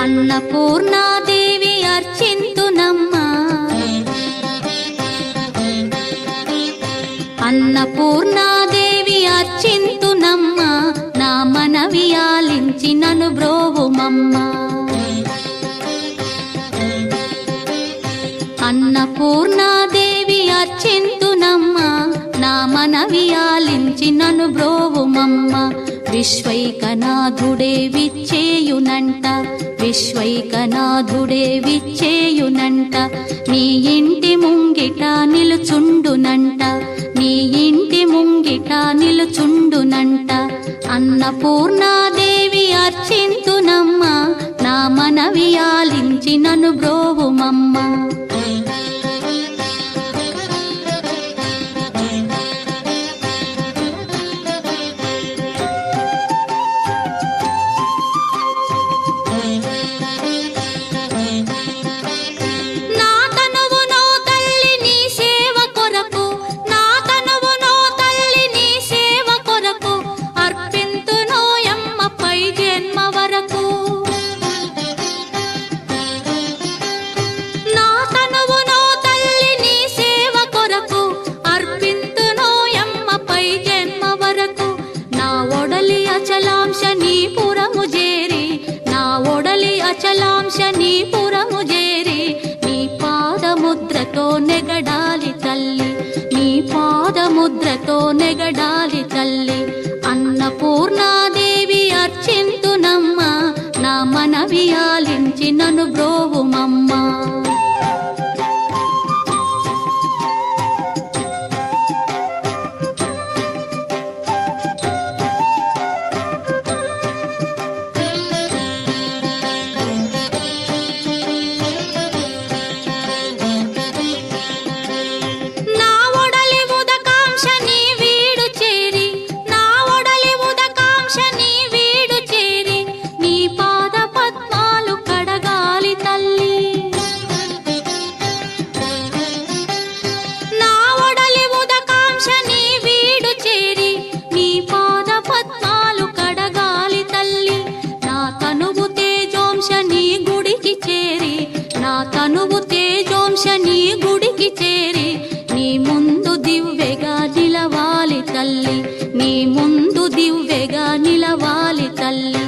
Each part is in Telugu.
అన్నపూర్ణాదేవి అర్చింతునమ్మా, అన్నపూర్ణాదేవి అర్చింతునమ్మా, నా మనవి ఆలించి నన్ను బ్రోవుమమ్మా. అన్నపూర్ణాదేవి అర్చింతునమ్మా, నా మనవి ఆలించి నన్ను బ్రోవుమమ్మా. విశ్వైకనాథుడే విచ్చేయునంట, విశ్వైకనాథుడే విచ్చేయునంట, నీ ఇంటి ముంగిట నిలుచుండునంట, నీ ఇంటి ముంగిట నిలుచుండునంట. అన్నపూర్ణాదేవి అర్చింతునమ్మా, నా మనవి ఆలించి నన్ను బ్రోవుమమ్మా. అచలాంశనీపురము చేరి నీ పాదముద్రతో నెగడాలి తల్లి, నీ పాదముద్రతో నెగడాలి తల్లి. అన్నపూర్ణాదేవి అర్చింతునమ్మా, నా మనవి ఆలించి నన్ను బ్రోవుమమ్మా. తనువు తేజోంశని గుడికి చేరి నీ ముందు దివ్వెగా నిలవాలి తల్లి, నీ ముందు దివ్వెగా నిలవాలి తల్లి.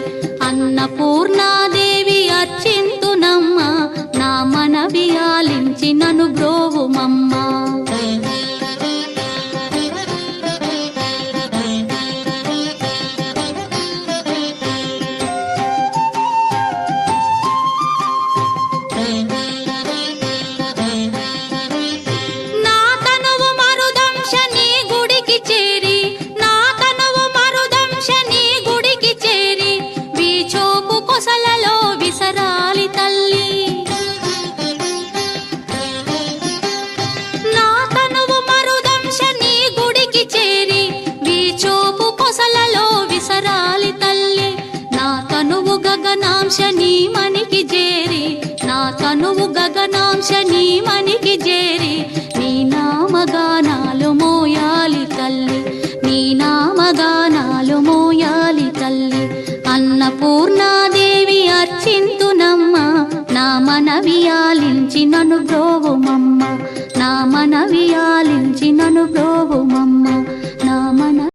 అన్నపూర్ణాదేవి అర్చింతునమ్మా, నా మనవి ఆలించి నన్ను బ్రోవుమమ్మా. గగనాంశని మనికి చేరి, నా తనువు గగనాంశని మనికి చేరి నీ నామగానాలు మోయాలి తల్లి, నీ నామగానాలు మోయాలి తల్లి. అన్నపూర్ణాదేవి అర్చింతునమ్మా, నా మనవి ఆలించి నన్ను బ్రో